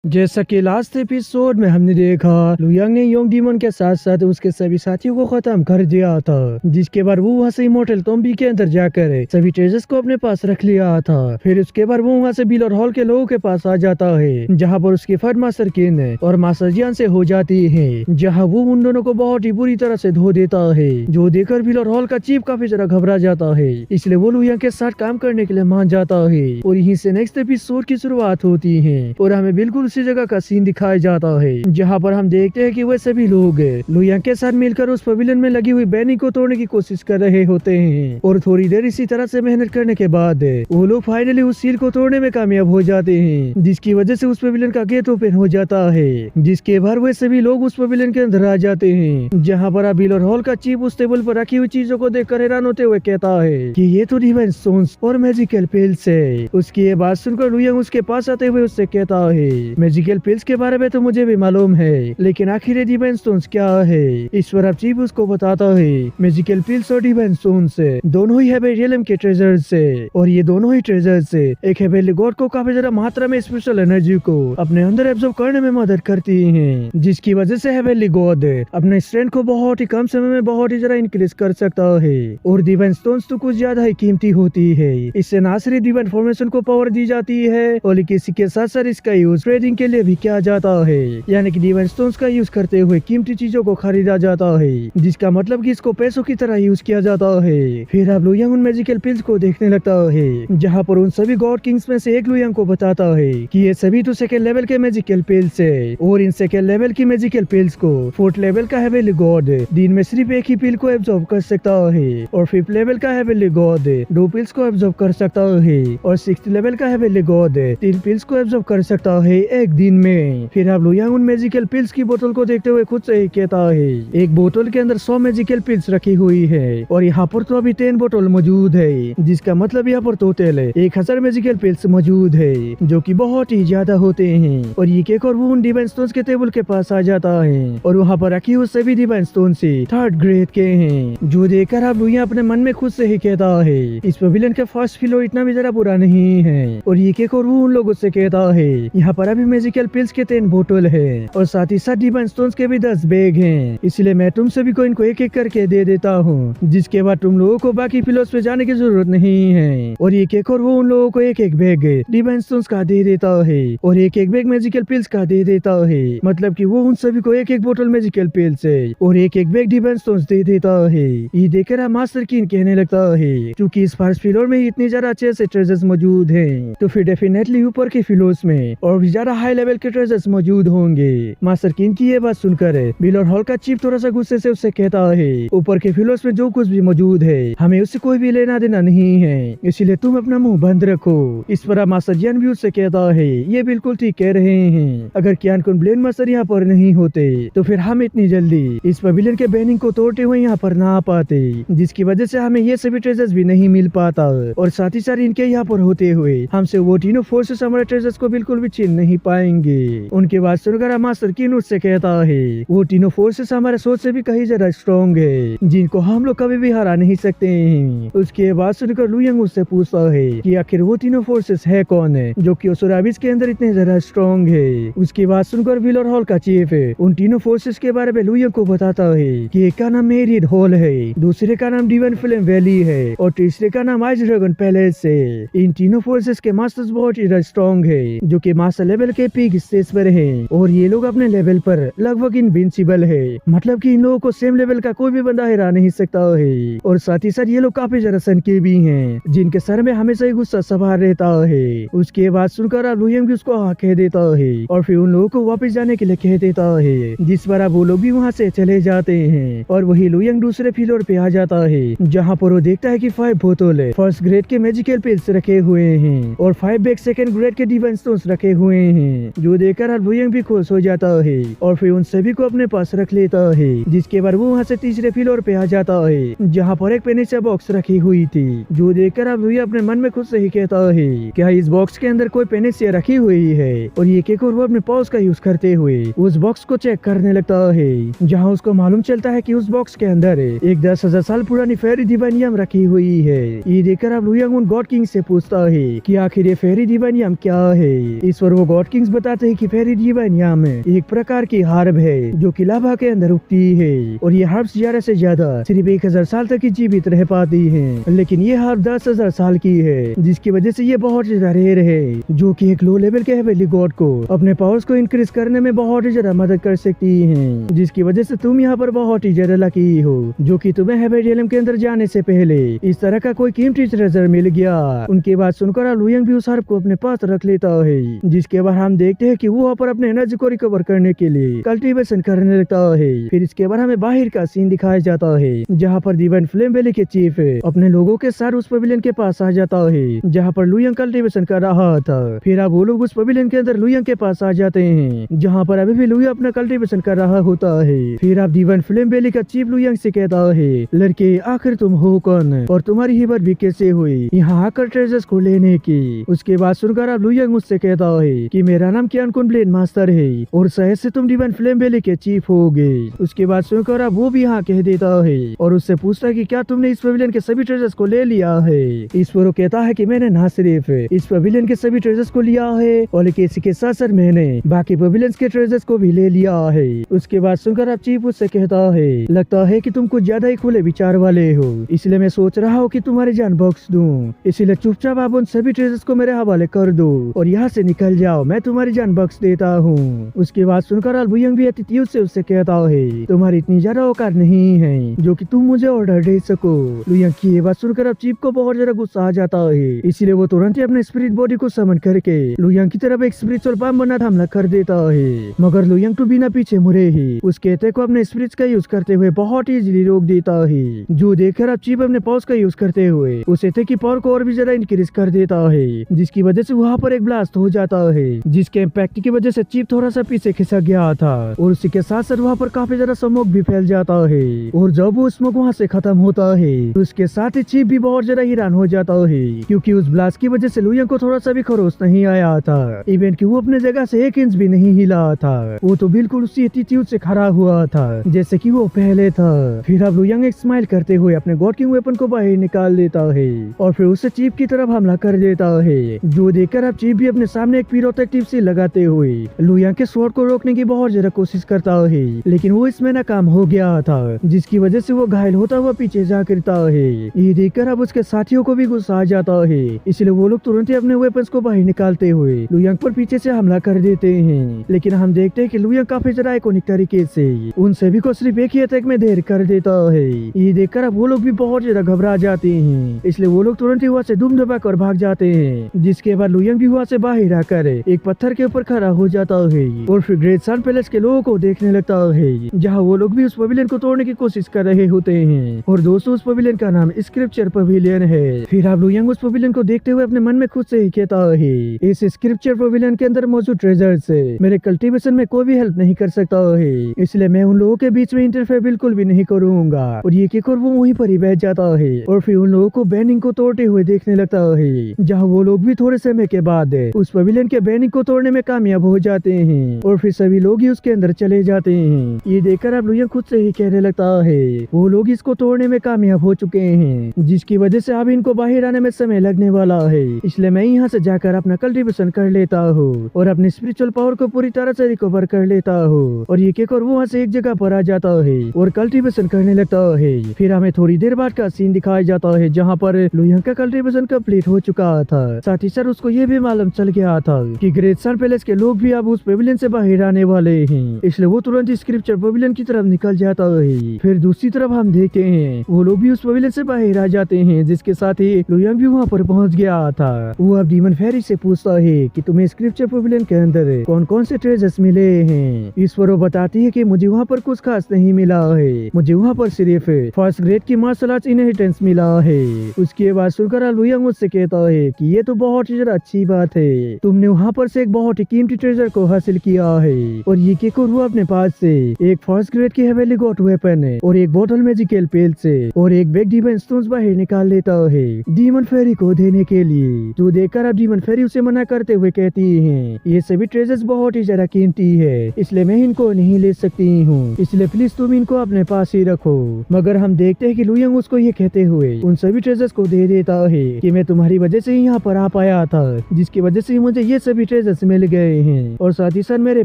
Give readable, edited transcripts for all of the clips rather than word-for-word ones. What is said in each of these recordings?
जैसा कि last episode में हमने देखा, लुयांग ने योंग डीमन के साथ साथ उसके सभी साथियों को खत्म कर दिया था, जिसके बाद वो वहाँ से इमोर्टल टॉम्बी के अंदर जाकर सभी ट्रेजर्स को अपने पास रख लिया था। फिर उसके बाद वो वहाँ से बिल और हॉल के लोगों के पास आ जाता है, जहाँ पर उसकी फाइट मास्टर किन और मास्टर जियान से हो जाती है, जहाँ वो उन दोनों को बहुत ही बुरी तरह से धो देता है, जो देखकर बिल और हॉल का चीफ काफी ज्यादा घबरा जाता है। इसलिए वो लुयांग के साथ काम करने के लिए मान जाता है और यहीं से नेक्स्ट एपिसोड की शुरुआत होती है और हमें बिल्कुल उसी जगह का सीन दिखाया जाता है, जहाँ पर हम देखते हैं कि वे सभी लोग लुयांग के साथ मिलकर उस पवेलियन में लगी हुई बैनी को तोड़ने की कोशिश कर रहे होते हैं और थोड़ी देर इसी तरह से मेहनत करने के बाद वो लोग फाइनली उस सील को तोड़ने में कामयाब हो जाते हैं, जिसकी वजह से उस पवेलियन का गेट ओपन हो जाता है, जिसके बाद वे सभी लोग उस पवेलियन के अंदर आ जाते हैं, जहाँ पर बिल और हॉल का चीफ उस टेबल पर रखी हुई चीजों को देखकर हैरान होते हुए कहता है कि ये तो डिवाइन स्टोन्स और मैजिकल पिल्स है। उसकी ये बात सुनकर लुयांग उसके पास आते हुए उससे कहता है, मैजिकल पिल्स के बारे में तो मुझे भी मालूम है, लेकिन आखिर ये डिवाइन स्टोन्स क्या है? इस पर अब चीफ उसको बताता है, मैजिकल पिल्स और डिवाइन स्टोन्स दोनों ही हेवेली रियलम के ट्रेजर्स है और ये दोनों ही ट्रेजर्स एक हेवेली गॉड को काफी ज्यादा मात्रा में स्पेशल एनर्जी को अपने अंदर एब्जॉर्ब करने में मदद करती हैं, जिसकी वजह से हेवेली गॉड अपने स्ट्रेंथ को बहुत ही कम समय में बहुत ही ज्यादा इंक्रीज कर सकता है और डिवाइन स्टोन्स तो कुछ ज्यादा ही कीमती होती है। इससे ना सिर्फ डिवाइन फॉर्मेशन को पावर दी जाती है और किसी के साथ साथ इसका यूज ट्रेडिंग के लिए भी किया जाता है, यानी कि डिवाइन स्टोन्स का यूज करते हुए कीमती चीजों को खरीदा जाता है, जिसका मतलब कि इसको पैसों की तरह यूज किया जाता है। फिर अब लुयांग उन मैजिकल पिल्स को देखने लगता है, जहाँ पर उन सभी गॉड किंग्स में से एक लुयांग को बताता है कि ये सभी तो सेकेंड लेवल के मैजिकल पिल्स है और इन सेकेंड लेवल की मैजिकल पिल्स को फोर्थ लेवल का हेवेली गॉड दिन में सिर्फ एक ही पिल को एब्जॉर्ब कर सकता है और फिफ्थ लेवल का हेवेली गॉड 2 पिल्स को एब्जॉर्ब कर सकता है और सिक्स्थ लेवल का हेवेली गॉड 3 पिल्स को एब्जॉर्ब कर सकता है एक दिन में। फिर अब लुयांग उन मैजिकल पिल्स की बोतल को देखते हुए खुद से ही कहता है, एक बोतल के अंदर 100 मैजिकल पिल्स रखी हुई है और यहाँ पर तो अभी 10 बोतल मौजूद है, जिसका मतलब यहाँ पर टोटल 1000 मैजिकल पिल्स मौजूद है, जो कि बहुत ही ज्यादा होते हैं। और ये कहकर वो उन डिवाइन स्टोन्स के टेबल के पास आ जाता है और वहाँ पर रखी हुई सभी डिवाइन स्टोन से 3rd ग्रेड के हैं, जो देखकर अब लुयांग अपने मन में खुद से ही कहता है, इस पवेलियन का फर्स्ट फ्लोर इतना भी जरा बुरा नहीं है। और ये कहकर वो उन लोगों से कहता है, यहाँ पर अभी मैजिकल पिल्स के 10 बोतल है और साथ ही साथ डिवाइन स्टोन्स के भी 10 बैग हैं, इसलिए मैं तुम सभी को इनको एक एक करके दे देता हूँ, जिसके बाद तुम लोगों को बाकी फ्लोर्स पे जाने की जरूरत नहीं है। और ये कहकर वो उन लोगों को एक एक बैग डिवाइन स्टोन्स का दे देता है और एक एक बैग मैजिकल पिल्स का दे देता है, मतलब कि वो उन सभी को एक एक बोतल मैजिकल पिल्स और एक एक बैग डिवाइन स्टोन्स दे देता है। ये देखकर मास्टर किन कहने लगता है, क्योंकि इस फर्स्ट फ्लोर में इतने ज्यादा अच्छे से ट्रेजर्स मौजूद हैं, तो फिर डेफिनेटली ऊपर के फ्लोर्स में और भी ज्यादा हाई लेवल के ट्रेजर्स मौजूद होंगे। मास्टर किन की ये बात सुनकर बिल और हॉल का चीफ थोड़ा सा गुस्से से उससे कहता है, ऊपर के फ्लोर्स में जो कुछ भी मौजूद है हमें उससे कोई भी लेना देना नहीं है, इसलिए तुम अपना मुंह बंद रखो। इस पर मास्टर जियान भी उससे कहता है, ये बिल्कुल ठीक कह रहे हैं, अगर कियान कुन ब्लेन मास्टर यहाँ पर नहीं होते तो फिर हम इतनी जल्दी इस पवेलियन के बैनिंग को तोड़ते हुए यहाँ पर ना आ पाते, जिसकी वजह से हमें ये सभी ट्रेजर्स भी नहीं मिल पाता और साथ ही साथ इनके यहाँ पर होते हुए हमसे वो तीनों फोर्सेस हमारे ट्रेजर्स को बिल्कुल भी छीन नहीं पाएंगे। उनके बात सुनकर मास्टर किन उससे कहता है, वो तीनों फोर्सेस हमारे सोच से भी कहीं ज्यादा स्ट्रॉन्ग है, जिनको हम लोग कभी भी हरा नहीं सकते हैं। उसके बाद सुनकर लुयांग उससे पूछता है कि आखिर वो तीनों फोर्सेस है कौन है जो कि ओसोराबिस के अंदर इतने ज्यादा स्ट्रॉन्ग है। उसके बाद सुनकर विल और हॉल का चीफ उन तीनों फोर्सेस के बारे में लुयांग को बताता है कि एक का नाम मेरिड हॉल है, दूसरे का नाम डिवाइन फ्लेम वैली है और तीसरे का नाम आइस ड्रैगन पैलेस है। इन तीनों फोर्सेस के मास्टर्स बहुत ही स्ट्रॉन्ग है, जो कि मास्टर लेवल के पीक स्टेज पर है और ये लोग अपने लेवल पर लगभग इनविंसिबल है, मतलब कि इन लोगों को सेम लेवल का कोई भी बंदा हरा नहीं सकता है। और साथ ही साथ ये लोग काफी ज्यादा सनके भी हैं, जिनके सर में हमेशा ही गुस्सा सवार रहता है। उसके बाद सुनकर लुयांग भी उसको हाँ कह देता है और फिर उन लोगों को वापस जाने के लिए कह देता है, जिस पर वो लोग भी वहाँ से चले जाते हैं। और वही लुयांग दूसरे फ्लोर पे आ जाता है, जहाँ पर वो देखता है कि 5 बोतल फर्स्ट ग्रेड के मैजिकल पिल्स रखे हुए हैं और 5 बैग सेकंड ग्रेड के डिवाइन स्टोन्स रखे हुए हैं, जो देखकर लुयांग भी खुश हो जाता है और फिर उन सभी को अपने पास रख लेता है। जिसके बाद वो वहाँ से तीसरे फ्लोर पे आ जाता है, जहाँ पर एक पेनिसिया बॉक्स रखी हुई थी, जो देखकर लुयांग अपने मन में खुद से ही कहता है, क्या इस बॉक्स के अंदर कोई पेनिसिया रखी हुई है? और ये कहकर वो अपने पाउस का यूज करते हुए उस बॉक्स को चेक करने लगता है, जहाँ उसको मालूम चलता है कि उस बॉक्स के अंदर एक 10,000 साल पुरानी फेरी डिवानियम रखी हुई है। ये देखकर लुयांग उन गॉड किंग से पूछता है कि आखिर ये फेरी डिवानियम क्या है। इस पर वो गॉड किंग्स बताते हैं कि फेरी डिवाइनियम एक प्रकार की हर्ब है जो कि लावा के अंदर उगती है और ये हर्ब्स ज्यादा से ज्यादा सिर्फ 1000 साल तक ही जीवित रह पाती है, लेकिन ये हर्ब 10,000 साल की है, जिसकी वजह से ये बहुत ज्यादा रेयर है, जो कि एक लो लेवल के हेवनली गॉड को अपने पावर्स को इंक्रीज करने में बहुत ही ज्यादा मदद कर सकती है, जिसकी वजह से तुम यहाँ पर बहुत ही ज्यादा लकी हो, जो कि तुम्हें हेवन रियल्म के अंदर जाने से पहले इस तरह का कोई कीमती ट्रेजर मिल गया। उनके बाद सुनकर लू यंग भी उस हर्ब को अपने पास रख लेता है, जिसके बाद हम देखते हैं कि वो वहाँ पर अपने एनर्जी को रिकवर करने के लिए कल्टीवेशन करने लगता है। फिर इसके बाद हमें बाहर का सीन दिखाया जाता है, जहाँ पर डिवाइन फ्लेम वैली के चीफ अपने लोगों के साथ उस पवेलियन के पास आ जाता है, जहाँ पर लू यंग कल्टीवेशन कर रहा था। फिर अब वो लोग उस पवेलियन के अंदर लू यंग के पास आ जाते हैं, जहाँ पर अभी भी लू यंग अपना कल्टीवेशन कर रहा होता है। फिर अब डिवाइन फ्लेम वैली का चीफ लू यंग से कहता है, लड़के आखिर तुम हो कौन और तुम्हारी हिम्मत भी कैसे हुई यहाँ आकर ट्रेजर्स को लेने की। उसके बाद सुनकर अब लू यंग मुझसे कहता है कि मेरा नाम क्यान कुन ब्लेड मास्टर है और शायद से तुम डिवाइन फ्लेम वैली के चीफ होगे। उसके बाद सुनकर अब वो भी हाँ कह देता है और उससे पूछता है कि क्या तुमने इस पवेलियन के सभी ट्रेजर्स को ले लिया है। इस पर वो कहता है कि मैंने ना सिर्फ इस पवेलियन के सभी ट्रेजर्स को लिया है और इसी के साथ साथ मैंने बाकी पवेलियंस के ट्रेजर्स को भी ले लिया है। उसके बाद सुनकर अब चीफ उससे कहता है, लगता है कि तुम कुछ ज्यादा ही खुले विचार वाले हो, इसलिए मैं सोच रहा हूँ कि तुम्हारी जान बख्श दूं, इसीलिए चुपचाप आप उन सभी ट्रेजर्स को मेरे हवाले कर दो और यहाँ से निकल जाओ, मैं तुम्हारी जान बख्श देता हूँ। उसके बाद सुनकर लू यंग भी एटीट्यूड से उससे कहता है, तुम्हारी इतनी ज्यादा औकात नहीं है जो कि तुम मुझे ऑर्डर दे सको। लू यंग की ये बात सुनकर अब चीफ को बहुत ज्यादा गुस्सा आ जाता है, इसीलिए वो तुरंत ही अपने स्पिरिट बॉडी को समन करके लू यंग की तरफ एक स्पिरिचुअल बम बना हमला कर देता है, मगर लू यंग तो बिना पीछे मुड़े ही उस कहते को अपने स्पिरिट्स का यूज करते हुए बहुत ही इजीली रोक देता है, जो देखकर अब चीफ अपने पावर्स का यूज करते हुए उस कहते की पावर को और भी ज्यादा इंक्रीज कर देता है, जिसकी वजह से वहाँ पर एक ब्लास्ट हो जाता है, जिसके इम्पैक्ट की वजह से चीफ थोड़ा सा पीछे खिसक गया था और उसी के साथ साथ वहाँ पर काफी ज्यादा स्मोक भी फैल जाता है और जब वो स्मोक वहाँ से खत्म होता है तो उसके साथ ही चीफ भी बहुत ज्यादा हैरान हो जाता है, क्योंकि उस ब्लास्ट की वजह से लू यंग को थोड़ा सा भी खरोच नहीं आया था, इवन कि वो अपने जगह से 1 इंच भी नहीं हिला था, वो तो बिल्कुल उसी एटीट्यूड से खड़ा हुआ था जैसे कि वो पहले था। फिर अब लू यंग एक स्माइल करते हुए अपने गॉड किंग वेपन को बाहर निकाल देता है और फिर उससे चीफ की तरफ हमला कर देता है, जो देखकर अब चीफ भी अपने सामने एक पिरोटेक्टिव से लगाते हुए लू यंग के स्वॉर्ड को रोकने की बहुत ज्यादा कोशिश करता है, लेकिन वो इसमें नाकाम हो गया था, जिसकी वजह से वो घायल होता हुआ पीछे जा गिरता है। ये देखकर अब उसके साथियों को भी गुस्सा आ जाता है, इसलिए वो लोग तुरंत ही अपने वेपन्स को बाहर निकालते हुए लू यंग पर पीछे से हमला कर देते हैं, लेकिन हम देखते हैं कि लू यंग काफी ज्यादा आइकॉनिक तरीके से उन सभी को सिर्फ एक ही अटैक में ढेर कर देता है। ये देखकर अब वो लोग भी बहुत ज्यादा घबरा जाते हैं, इसलिए वो लोग तुरंत ही वहाँ से दुम दबा कर भाग जाते हैं, जिसके बाद लू यंग भी वहाँ से बाहर आकर एक पत्थर के ऊपर खड़ा हो जाता है और फिर ग्रेट सन पैलेस के लोगों को देखने लगता है, जहाँ वो लोग भी उस पवेलियन को तोड़ने की कोशिश कर रहे होते हैं। और दोस्तों उस पवेलियन का नाम स्क्रिप्चर पवेलियन है। फिर अब लू यंग उस पवेलियन को देखते हुए अपने मन में खुद से ही कहता है, इस स्क्रिप्चर पवेलियन के अंदर मौजूद ट्रेजर से मेरे कल्टीवेशन में कोई भी हेल्प नहीं कर सकता है, इसलिए मैं उन लोगों के बीच में इंटरफेयर बिल्कुल भी नहीं करूंगा। और ये कहकर वो वहीं पर ही बैठ जाता है और फिर उन लोगों को बैनिंग को तोड़ते हुए देखने लगता है, जहाँ वो लोग भी थोड़े समय के बाद उस पवेलियन के बैनिंग को तोड़ने में कामयाब हो जाते हैं और फिर सभी लोग ही उसके अंदर चले जाते हैं। ये देखकर अब लू यंग खुद से ही कहने लगता है, वो लोग इसको तोड़ने में कामयाब हो चुके हैं, जिसकी वजह से अब इनको बाहर आने में समय लगने वाला है, इसलिए मैं यहाँ से जाकर अपना कल्टीवेशन कर लेता हूँ और अपनी स्पिरिचुअल पावर को पूरी तरह से रिकवर कर लेता हूँ। और ये कहकर वो वहाँ से एक जगह पर आ जाता है और कल्टीवेशन करने लगता है। फिर हमें थोड़ी देर बाद का सीन दिखाया जाता है, जहाँ पर लू यंग का कल्टीवेशन कंप्लीट हो चुका था, साथ ही साथ उसको ये भी मालूम चल गया था कि ग्रेट सन पैलेस के लोग भी अब उस पवेलियन से बाहर आने वाले हैं, इसलिए वो तुरंत स्क्रिप्चर पवेलियन की तरफ निकल जाता है। फिर दूसरी तरफ हम देखते हैं वो लोग भी उस पवेलियन से बाहर आ जाते हैं, जिसके साथ ही लू यंग भी वहाँ पर पहुँच गया था। वो अब डीमन फेरी से पूछता है कि तुम्हें स्क्रिप्चर पवेलियन के अंदर कौन कौन से ट्रेजर्स मिले हैं। इस पर वो बताती है कि मुझे वहाँ पर कुछ खास नहीं मिला है, मुझे वहाँ पर सिर्फ फर्स्ट ग्रेड की मार्शल आर्ट्स इनहेरिटेंस मिला है। उसके बाद सुनकर लू यंग मुझसे कहता है कि ये तो बहुत ही ज्यादा अच्छी बात है, तुमने वहाँ पर से एक बहुत ही कीमती ट्रेजर को हासिल किया है। और ये कहकर वो अपने पास से एक फर्स्ट ग्रेड की हेवनली गॉड वेपन और एक बोतल मैजिकल पेल से और एक बैग डिवाइन स्टोन्स बाहर निकाल लेता है डीमन फेरी को देने के लिए। तो देखकर अब डीमन फेरी उसे मना करते हुए कहती है, ये सभी ट्रेजर्स बहुत ही ज्यादा कीमती है, इसलिए मैं इनको नहीं ले सकती हूँ, इसलिए प्लीज तुम इनको अपने पास ही रखो। मगर हम देखते हैं कि लू यंग उसको ये कहते हुए उन सभी ट्रेजर्स को दे देता है कि मैं तुम्हारी वजह से ही यहाँ पर आ पाया था, जिसकी वजह से मुझे ये सभी ट्रेजर्स मिल गए हैं और साथ ही साथ मेरे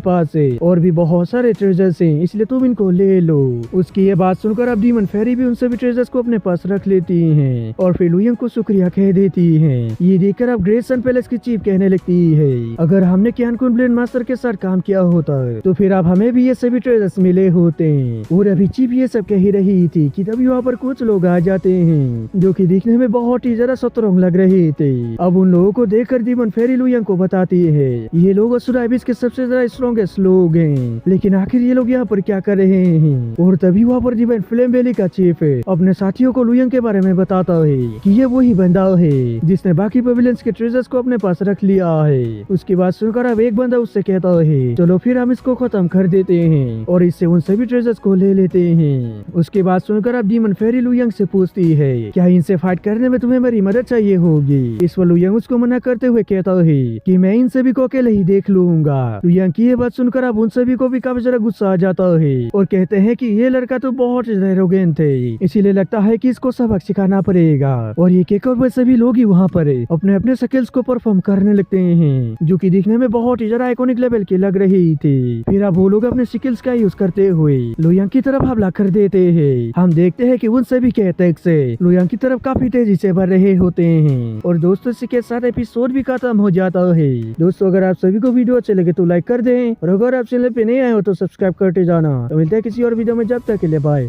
पास है और भी बहुत सारे ट्रेजर्स हैं, इसलिए तुम इनको ले लो। उसकी ये बात सुनकर अब डीमन फेरी भी उन सभी ट्रेजर्स को अपने पास रख लेती है और फिर लुयंग को शुक्रिया कह देती है। ये देखकर अब ग्रेट सन पैलेस की चीफ कहने लगती है, अगर हमने क्यान कुन ब्लेड मास्टर के साथ काम किया होता तो फिर अब हमें भी ये सभी ट्रेजर्स मिले होते। और अभी चीफ ये सब कह ही रही थी कि तभी वहाँ पर कुछ लोग आ जाते हैं जो कि दिखने में बहुत ही जरा सतरंग लग रहे थे। अब उन लोगों को देखकर डीमन फेरी लुयंग को बताती है, ये लोग असुर आइबिस के सबसे ज्यादा स्ट्रॉन्गेस्ट लोग हैं, लेकिन आखिर ये लोग यहाँ पर क्या कर रहे हैं। और तभी वहाँ पर डिवाइन फ्लेम वैली का चीफ अपने साथियों को लुयंग के बारे में बताता है कि ये वही बंदा है जिसने बाकी पेविलियंस के ट्रेजर्स को अपने पास रख लिया है। उसकी बात सुनकर अब एक बंदा उससे कहता है, चलो फिर हम इसको खत्म कर देते हैं और इससे उन सभी ट्रेजर्स को ले लेते हैं। उसके बाद सुनकर अब डीमन फेरी लुयंग से पूछती है, क्या इनसे फाइट करने में तुम्हें मेरी मदद चाहिए होगी। इस पर लुयंग उसको मना करते हुए कहता है कि मैं इन सभी को अकेले ही देख लूंगा। लुयंग की ये बात सुनकर अब उन सभी को भी काफी जरा गुस्सा आ जाता है और कहते हैं कि ये लड़का तो बहुत एरोगेंट है, इसीलिए लगता है कि इसको सबक सिखाना पड़ेगा। और ये कहकर वे सभी लोग ही वहाँ पर अपने अपने स्किल्स को परफॉर्म करने लगते हैं जो कि दिखने में बहुत ही जरा आइकॉनिक लेवल की लग रही थी। फिर अब वो लोग अपने स्किल्स का यूज करते हुए लुयंग की तरफ हमला कर देते हैं। हम देखते हैं कि उन सभी के अटैक से लुयंग की तरफ काफी तेजी से बढ़ रहे होते हैं। और दोस्तों इसी के साथ एपिसोड भी खत्म हो जाता है। दोस्तों अगर आप सभी को वीडियो अच्छे लगे तो लाइक कर दें और अगर आप चैनल पे नए आए हो तो सब्सक्राइब करते जाना। तो मिलते हैं किसी और वीडियो में, जब तक के लिए बाय।